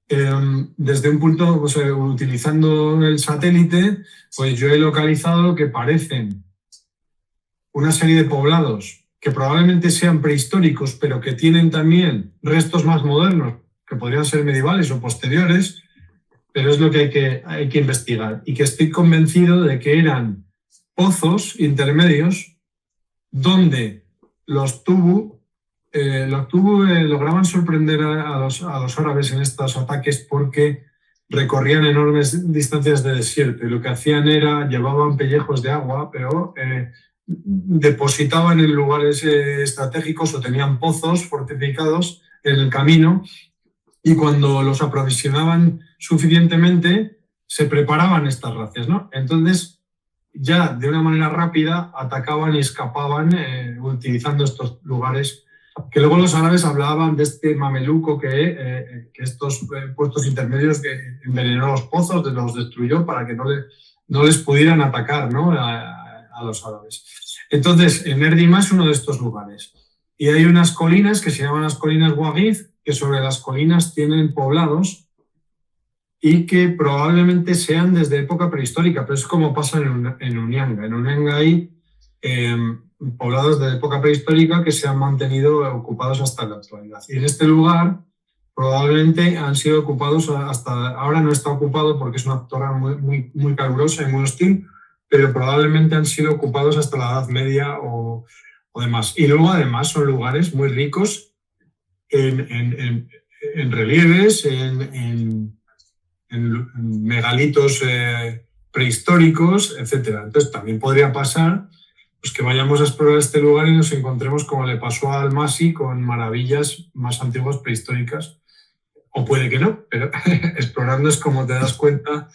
desde un punto, pues, utilizando el satélite, pues yo he localizado que parecen una serie de poblados que probablemente sean prehistóricos, pero que tienen también restos más modernos, que podrían ser medievales o posteriores, pero es lo que hay que investigar. Y que estoy convencido de que eran pozos intermedios donde los Tubu lograban sorprender a los árabes en estos ataques porque recorrían enormes distancias de desierto y lo que hacían era, llevaban pellejos de agua, pero depositaban en lugares estratégicos o tenían pozos fortificados en el camino y cuando los aprovisionaban suficientemente se preparaban estas racias, ¿no? Entonces, ya de una manera rápida atacaban y escapaban utilizando estos lugares que luego los árabes hablaban de este mameluco que estos puestos intermedios que envenenó los pozos, los destruyó para que no les pudieran atacar, ¿no? a los árabes. Entonces, en Erdima es uno de estos lugares. Y hay unas colinas que se llaman las colinas Wagid, que sobre las colinas tienen poblados y que probablemente sean desde época prehistórica, pero es como pasa en Unyanga. En Unyanga hay poblados de época prehistórica que se han mantenido ocupados hasta la actualidad. Y en este lugar probablemente han sido ocupados hasta ahora, no está ocupado porque es una zona muy calurosa y muy hostil, pero probablemente han sido ocupados hasta la Edad Media o demás. Y luego además son lugares muy ricos en relieves, en megalitos prehistóricos, etc. Entonces también podría pasar pues, que vayamos a explorar este lugar y nos encontremos como le pasó a Almasi con maravillas más antiguas prehistóricas. O puede que no, pero explorando es como te das cuenta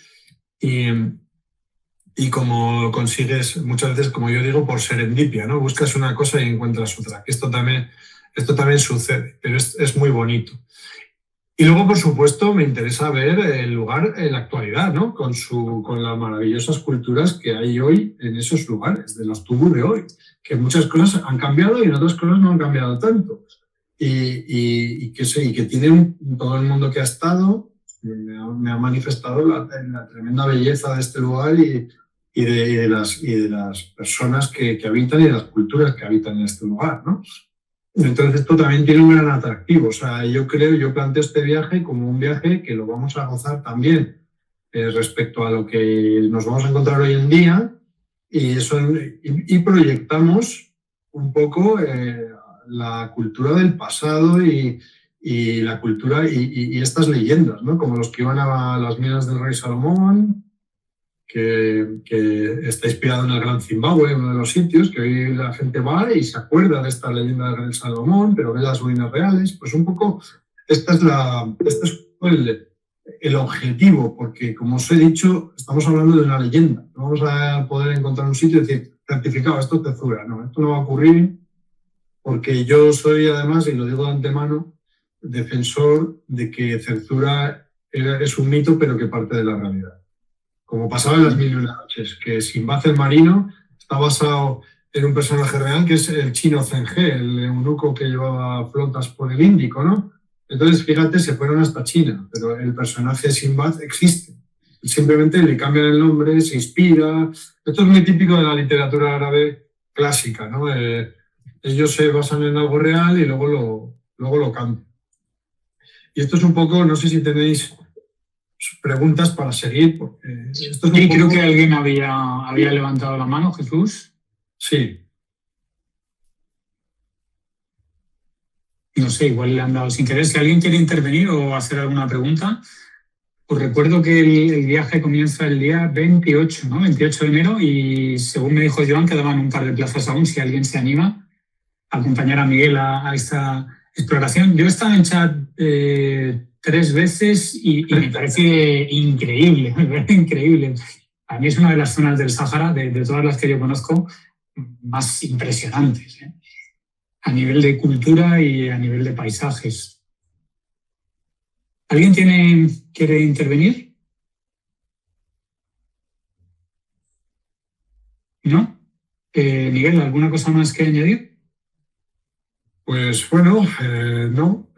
y como consigues muchas veces, como yo digo, por serendipia, ¿no? Buscas una cosa y encuentras otra. Esto también sucede, pero es muy bonito. Y luego, por supuesto, me interesa ver el lugar en la actualidad, ¿no? Con las maravillosas culturas que hay hoy en esos lugares, de los Tubu de hoy, que muchas cosas han cambiado y en otras cosas no han cambiado tanto. Y que tiene todo el mundo que ha estado, me ha manifestado la tremenda belleza de este lugar y de las personas que habitan y de las culturas que habitan en este lugar, ¿no? Entonces esto también tiene un gran atractivo. O sea, yo planteo este viaje como un viaje que lo vamos a gozar también respecto a lo que nos vamos a encontrar hoy en día y proyectamos un poco la cultura del pasado y la cultura y estas leyendas, ¿no? Como los que iban a las minas del rey Salomón, que está inspirado en el Gran Zimbabue, uno de los sitios, que hoy la gente va y se acuerda de esta leyenda del rey Salomón, pero ve las ruinas reales. Pues un poco, esta es el objetivo, porque como os he dicho, estamos hablando de una leyenda. No vamos a poder encontrar un sitio y decir, certificado, esto es Cerzura. No, esto no va a ocurrir porque yo soy, además, y lo digo de antemano, defensor de que Cerzura es un mito, pero que parte de la realidad. Como pasaba en Las Mil y una Noches, que Sinbad el marino está basado en un personaje real que es el chino Zheng-He, el eunuco que llevaba flotas por el Índico, ¿no? Entonces, fíjate, se fueron hasta China, pero el personaje de Sinbad existe. Simplemente le cambian el nombre, se inspira. Esto es muy típico de la literatura árabe clásica, ¿no? Ellos se basan en algo real y luego lo cambian. Y esto es un poco, no sé si tenéis preguntas para seguir. Porque esto es sí, creo que alguien había levantado la mano, Jesús. Sí. No sé, igual le han dado sin querer. Si alguien quiere intervenir o hacer alguna pregunta, os recuerdo que el viaje comienza el día 28, ¿no? 28 de enero y según me dijo Joan, quedaban un par de plazas aún si alguien se anima a acompañar a Miguel a esta exploración. Yo he estado en Chad 3 veces y me parece increíble, me parece increíble. A mí es una de las zonas del Sáhara, de todas las que yo conozco, más impresionantes, ¿eh? A nivel de cultura y a nivel de paisajes. ¿Alguien quiere intervenir? ¿No? Miguel, ¿alguna cosa más que añadir? Pues bueno, no.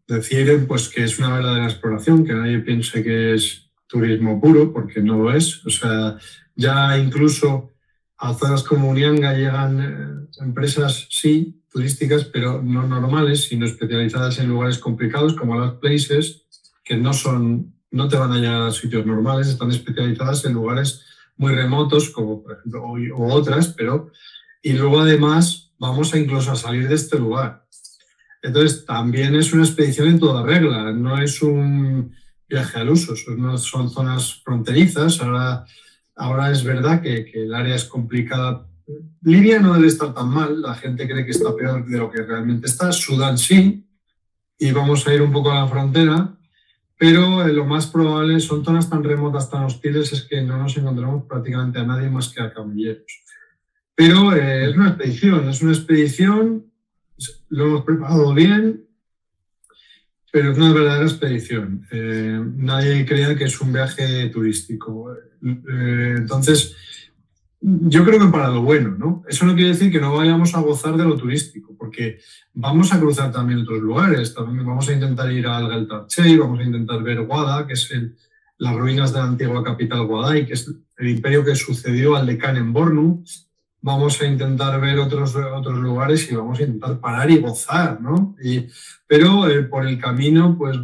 Decir pues, que es una verdadera exploración, que nadie piense que es turismo puro, porque no lo es. O sea, ya incluso a zonas como Unianga llegan empresas, sí, turísticas, pero no normales, sino especializadas en lugares complicados como las places, que no te van a llegar a sitios normales, están especializadas en lugares muy remotos, como por ejemplo o otras, pero y luego además vamos a incluso a salir de este lugar. Entonces también es una expedición en toda regla, no es un viaje al uso, son zonas fronterizas. Ahora es verdad que el área es complicada. Libia no debe estar tan mal, la gente cree que está peor de lo que realmente está. Sudán sí, y vamos a ir un poco a la frontera, pero lo más probable son zonas tan remotas, tan hostiles, es que no nos encontramos prácticamente a nadie más que a caballeros. Pero es una expedición, lo hemos preparado bien, pero es una verdadera expedición. Nadie crea que es un viaje turístico. Entonces, yo creo que para lo bueno, ¿no? Eso no quiere decir que no vayamos a gozar de lo turístico, porque vamos a cruzar también otros lugares. También vamos a intentar ir al Geltarchey, vamos a intentar ver Guada, que es las ruinas de la antigua capital Guadai, que es el imperio que sucedió al de Khan en Bornu. Vamos a intentar ver otros lugares y vamos a intentar parar y gozar, ¿no? Pero por el camino, pues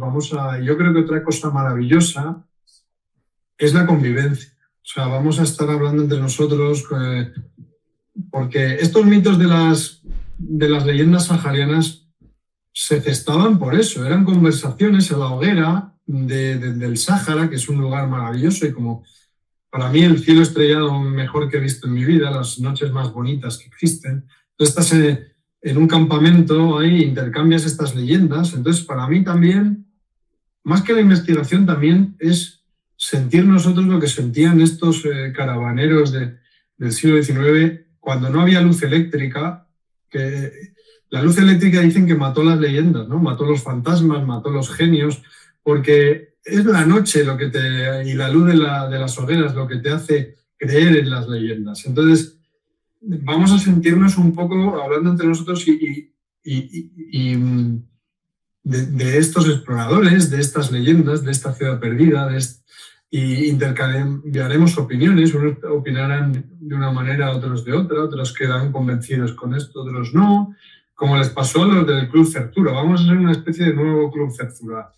yo creo que otra cosa maravillosa es la convivencia. O sea, vamos a estar hablando entre nosotros, porque estos mitos de las leyendas saharianas se gestaban por eso, eran conversaciones en la hoguera del Sáhara, que es un lugar maravilloso y como para mí el cielo estrellado mejor que he visto en mi vida, las noches más bonitas que existen. Tú estás en un campamento, ahí intercambias estas leyendas. Entonces, para mí también, más que la investigación, también es sentir nosotros lo que sentían estos caravaneros del siglo XIX cuando no había luz eléctrica. Que la luz eléctrica dicen que mató las leyendas, ¿no? Mató los fantasmas, mató los genios, porque es la noche y la luz de las hogueras lo que te hace creer en las leyendas. Entonces, vamos a sentirnos un poco hablando entre nosotros y de estos exploradores, de estas leyendas, de esta ciudad perdida, y intercambiaremos opiniones. Unos opinarán de una manera, otros de otra, otros quedarán convencidos con esto, otros no, como les pasó a los del Club Cerzura. Vamos a ser una especie de nuevo Club Cerzura.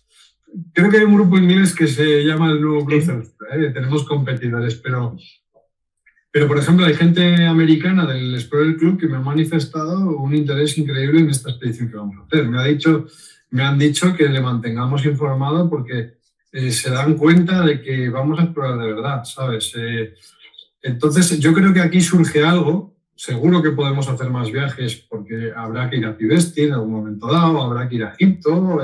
Creo que hay un grupo inglés que se llama el nuevo Club Cerzura, tenemos competidores, pero por ejemplo hay gente americana del Explorer Club que me ha manifestado un interés increíble en esta expedición que vamos a hacer. Me han dicho que le mantengamos informado porque se dan cuenta de que vamos a explorar de verdad, ¿sabes? Entonces yo creo que aquí surge algo. Seguro que podemos hacer más viajes porque habrá que ir a Tibesti en algún momento dado, habrá que ir a Egipto.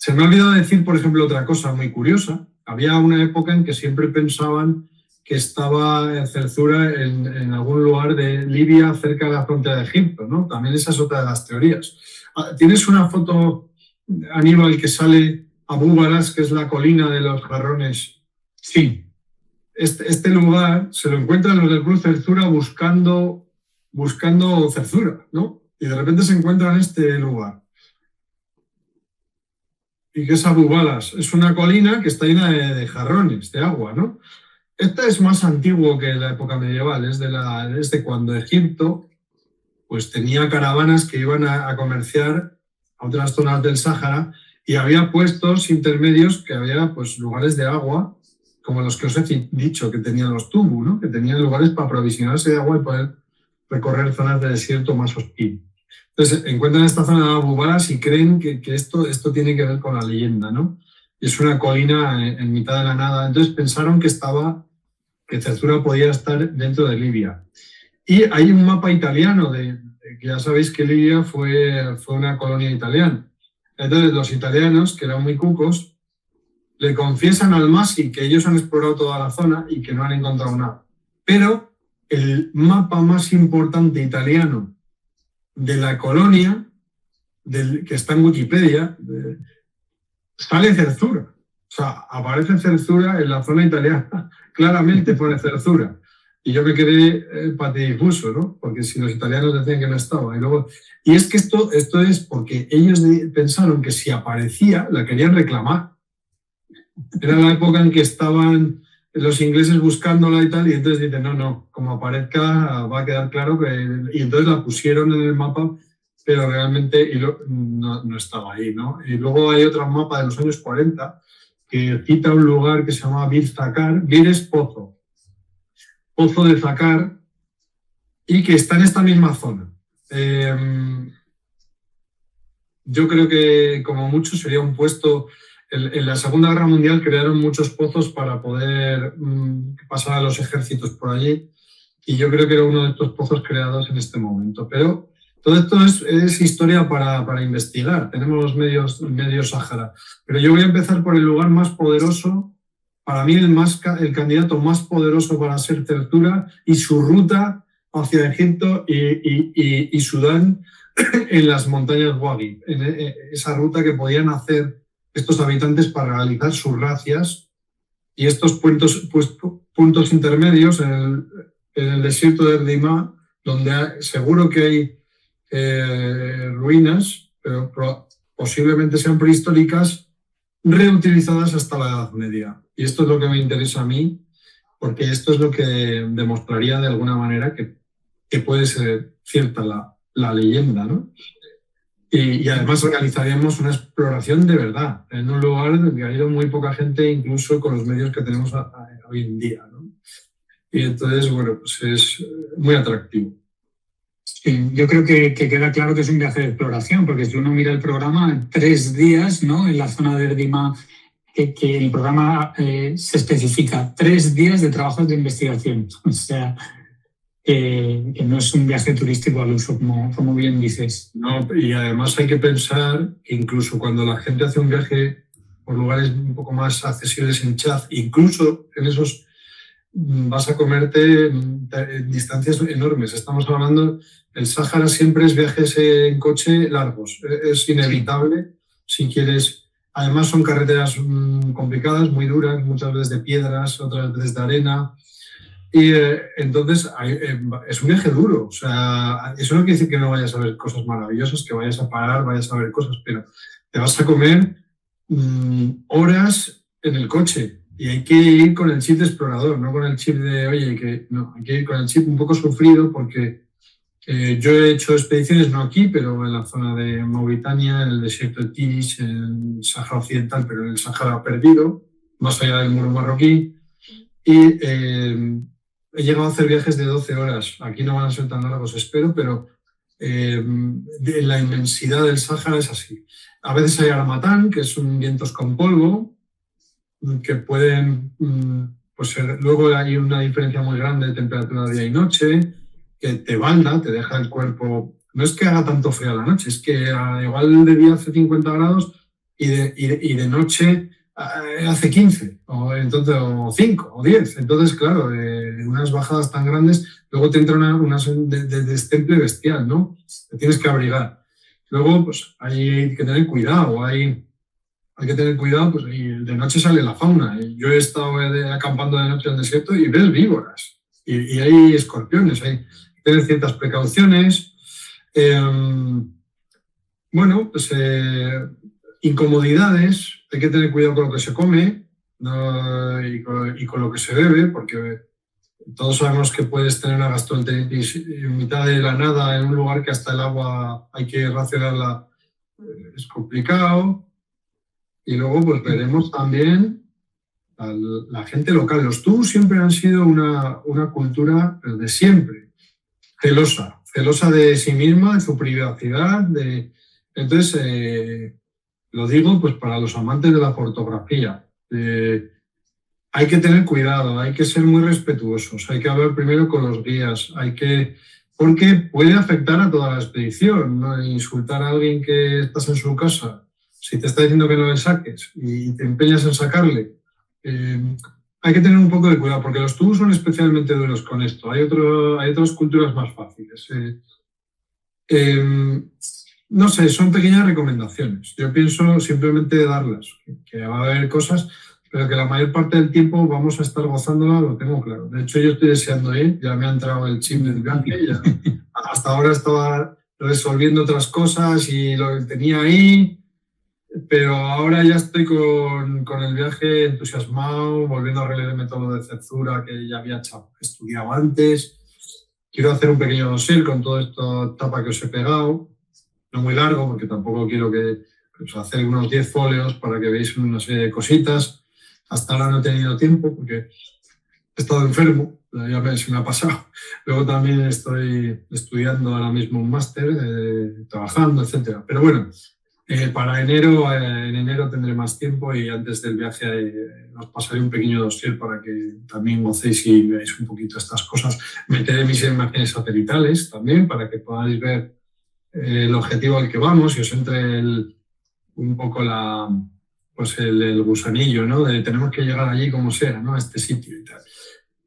Se me ha olvidado decir, por ejemplo, otra cosa muy curiosa. Había una época en que siempre pensaban que estaba Zerzura en algún lugar de Libia, cerca de la frontera de Egipto, ¿no? También esa es otra de las teorías. ¿Tienes una foto, Aníbal, que sale Abu Balas, que es la colina de los jarrones? Sí. Este lugar se lo encuentran los del Club Zerzura buscando Zerzura, ¿no? Y de repente se encuentran este lugar. ¿Y qué es Abu Balas? Es una colina que está llena de jarrones, de agua, ¿no? Este es más antiguo que la época medieval, es de cuando Egipto pues tenía caravanas que iban a comerciar a otras zonas del Sáhara y había puestos intermedios que había pues lugares de agua, como los que os he dicho que tenían los Tubu, ¿no? Que tenían lugares para aprovisionarse de agua y poder recorrer zonas de desierto más hostil. Entonces encuentran esta zona de Abu Balas y creen que esto tiene que ver con la leyenda, ¿no? Es una colina en mitad de la nada. Entonces pensaron que Zerzura podía estar dentro de Libia. Y hay un mapa italiano, que ya sabéis que Libia fue una colonia italiana. Entonces los italianos, que eran muy cucos, le confiesan al Masi que ellos han explorado toda la zona y que no han encontrado nada. Pero el mapa más importante italiano de la colonia, que está en Wikipedia, sale Zerzura. O sea, aparece Zerzura en la zona italiana. Claramente pone Zerzura. Y yo me quedé patidifuso, ¿no? Porque si los italianos decían que no estaba. Y es que esto es porque ellos pensaron que si aparecía, la querían reclamar. Era la época en que estaban los ingleses buscándola y tal, y entonces dicen, no, como aparezca va a quedar claro que... Y entonces la pusieron en el mapa, pero realmente no estaba ahí, ¿no? Y luego hay otro mapa de los años 40 que cita un lugar que se llama Bir Zakar. Bir es pozo de Zakar, y que está en esta misma zona. Yo creo que como mucho sería un puesto... En la Segunda Guerra Mundial crearon muchos pozos para poder pasar a los ejércitos por allí, y yo creo que era uno de estos pozos creados en este momento. Pero todo esto es historia para investigar. Tenemos los medios Sáhara. Pero yo voy a empezar por el lugar más poderoso, para mí el candidato más poderoso para ser Zerzura, y su ruta hacia Egipto y Sudán en las montañas Wadi. En esa ruta que podían hacer estos habitantes para realizar sus razias, y estos puntos intermedios en el desierto de Erdimá, donde seguro que hay ruinas, pero posiblemente sean prehistóricas, reutilizadas hasta la Edad Media. Y esto es lo que me interesa a mí, porque esto es lo que demostraría de alguna manera que puede ser cierta la leyenda, ¿no? Y además organizaríamos una exploración de verdad, en un lugar donde ha ido muy poca gente, incluso con los medios que tenemos hoy en día, ¿no? Y entonces, bueno, pues es muy atractivo. Sí, yo creo que queda claro que es un viaje de exploración, porque si uno mira el programa, 3 días, ¿no? En la zona de Erdimá, que el programa se especifica 3 días de trabajos de investigación. O sea, que no es un viaje turístico al uso, como bien dices. No, y además hay que pensar que incluso cuando la gente hace un viaje por lugares un poco más accesibles en Chad, incluso en esos vas a comerte en distancias enormes. Estamos hablando, el Sáhara siempre es viajes en coche largos, es inevitable si quieres. Además son carreteras complicadas, muy duras, muchas veces de piedras, otras veces de arena. Y entonces es un viaje duro. O sea, eso no quiere decir que no vayas a ver cosas maravillosas, que vayas a parar, vayas a ver cosas, pero te vas a comer horas en el coche. Y hay que ir con el chip de explorador, no con el chip de, oye, no, hay que ir con el chip un poco sufrido, porque yo he hecho expediciones, no aquí, pero en la zona de Mauritania, en el desierto de Tiris, en el Sáhara Occidental, pero en el Sáhara perdido, más allá del muro marroquí. Y he llegado a hacer viajes de 12 horas. Aquí no van a ser tan largos, espero, pero la inmensidad del Sáhara es así. A veces hay Aramatán, que son vientos con polvo, que pueden luego hay una diferencia muy grande de temperatura de día y noche, que te balda, te deja el cuerpo. No es que haga tanto frío a la noche, es que igual de día hace 50 grados y de noche hace 15, o 5 o 10. Entonces, claro, unas bajadas tan grandes, luego te entra unas de destemple bestial, ¿no? Te tienes que abrigar. Luego, pues hay que tener cuidado, hay que tener cuidado, pues y de noche sale la fauna. Y yo he estado acampando de noche en el desierto y ves víboras, y hay escorpiones, hay que tener ciertas precauciones. Bueno, pues incomodidades, hay que tener cuidado con lo que se come, ¿no? y con lo que se bebe, porque todos sabemos que puedes tener una gastroenteritis en mitad de la nada en un lugar que hasta el agua hay que racionarla, es complicado. Y luego pues veremos también a la gente local. Los tubus siempre han sido una cultura de siempre, celosa de sí misma, de su privacidad. Entonces, lo digo pues para los amantes de la fotografía. Hay que tener cuidado, hay que ser muy respetuosos, hay que hablar primero con los guías, porque puede afectar a toda la expedición, ¿no? Insultar a alguien que estás en su casa, si te está diciendo que no le saques y te empeñas en sacarle, hay que tener un poco de cuidado, porque los tubos son especialmente duros con esto. Hay otras culturas más fáciles. No sé, son pequeñas recomendaciones. Yo pienso simplemente darlas, que va a haber cosas, pero que la mayor parte del tiempo vamos a estar gozándola, lo tengo claro. De hecho, yo estoy deseando ir, ya me ha entrado el chip del viaje, hasta ahora estaba resolviendo otras cosas y lo que tenía ahí, pero ahora ya estoy con el viaje entusiasmado, volviendo a releerme todo lo de Cerzura que ya había estudiado antes. Quiero hacer un pequeño dossier con toda esta etapa que os he pegado, no muy largo, porque tampoco quiero que hacer unos 10 folios para que veáis una serie de cositas. Hasta ahora no he tenido tiempo porque he estado enfermo, se me ha pasado. Luego también estoy estudiando ahora mismo un máster, trabajando, etcétera. Pero bueno, para enero, en enero tendré más tiempo y antes del viaje os pasaré un pequeño dossier para que también gocéis y veáis un poquito estas cosas. Meteré mis imágenes satelitales también para que podáis ver el objetivo al que vamos y os entre un poco el gusanillo, ¿no? De tenemos que llegar allí como sea, ¿no? A este sitio y tal.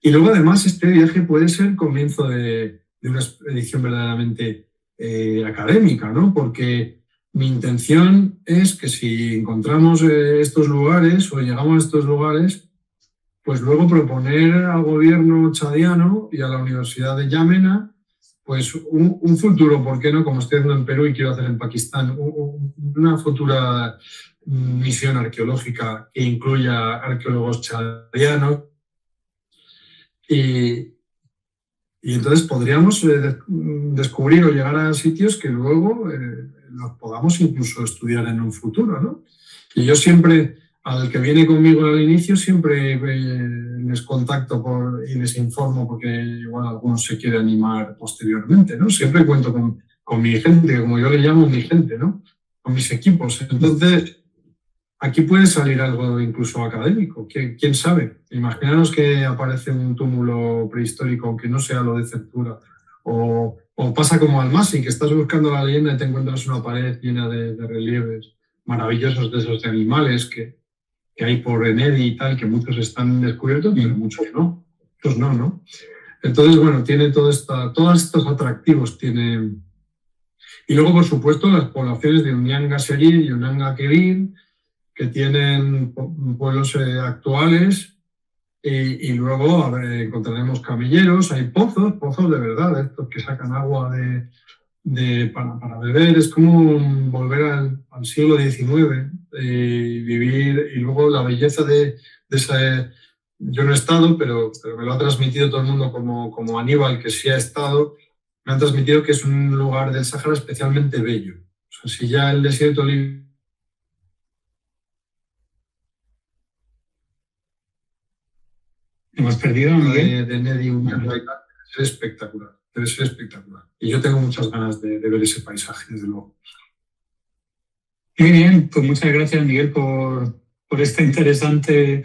Y luego además este viaje puede ser el comienzo de una expedición verdaderamente académica, ¿no? Porque mi intención es que si encontramos estos lugares o llegamos a estos lugares, pues luego proponer al gobierno chadiano y a la Universidad de Yamena pues un futuro, ¿por qué no? Como estoy haciendo en Perú y quiero hacer en Pakistán, una futura misión arqueológica que incluya arqueólogos chadianos. Y entonces podríamos descubrir o llegar a sitios que luego los podamos incluso estudiar en un futuro, ¿no? Y yo siempre, al que viene conmigo al inicio, siempre les contacto y les informo porque igual algunos se quieren animar posteriormente, ¿no? Siempre cuento con mi gente, como yo le llamo mi gente, ¿no? Con mis equipos. Entonces, aquí puede salir algo incluso académico, ¿quién sabe? Imaginaros que aparece un túmulo prehistórico, aunque no sea lo de Cerzura, o pasa como Almasi, que estás buscando la leyenda y te encuentras una pared llena de relieves maravillosos de esos animales que hay por Enedi y tal, que muchos están descubiertos, pero muchos no. Muchos no. Entonces, bueno, tiene todos estos atractivos. Y luego, por supuesto, las poblaciones de Uñanga Serir y Uñanga Querir, que tienen pueblos actuales, y luego encontraremos camilleros, hay pozos de verdad, estos que sacan agua para beber. Es como volver al siglo XIX y vivir, y luego la belleza de esa. Yo no he estado, pero me lo ha transmitido todo el mundo como Aníbal, que sí ha estado, me han transmitido que es un lugar del Sáhara especialmente bello. O sea, si ya el desierto libre. ¿Hemos perdido, Miguel? De Nedi, debe ser espectacular. Y yo tengo muchas ganas de ver ese paisaje, desde luego. Muy bien, pues muchas gracias, Miguel, por esta interesante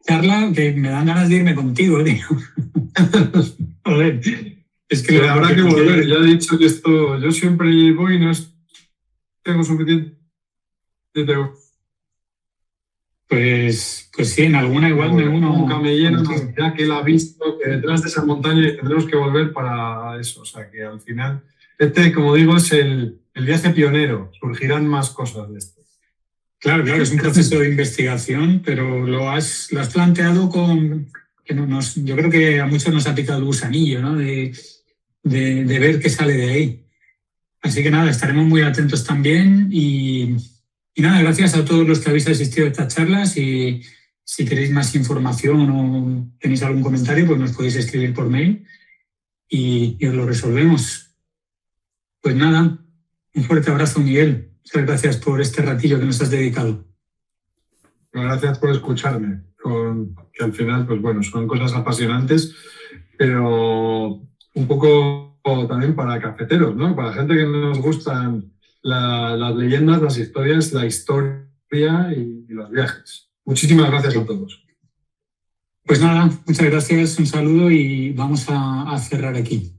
charla, que me dan ganas de irme contigo, tío. Joder, es que habrá que volver. Ya he dicho que esto, yo siempre voy y no tengo suficiente. Pues sí, en alguna igual me uno. Un camellero ya que él ha visto que detrás de esa montaña tendremos que volver para eso. O sea que al final, como digo, es el viaje pionero. Surgirán más cosas de esto. Claro, es un proceso de investigación, pero lo has planteado con que yo creo que a muchos nos ha picado el gusanillo, ¿no? De ver qué sale de ahí. Así que nada, estaremos muy atentos también y nada, gracias a todos los que habéis asistido a estas charlas y si queréis más información o tenéis algún comentario, pues nos podéis escribir por mail y os lo resolvemos. Pues nada, un fuerte abrazo, Miguel. Muchas gracias por este ratillo que nos has dedicado. Gracias por escucharme, que al final, pues bueno, son cosas apasionantes, pero un poco también para cafeteros, ¿no? Para gente que nos gustan las leyendas, las historias, la historia y los viajes. Muchísimas gracias a todos. Pues nada, muchas gracias, un saludo y vamos a cerrar aquí.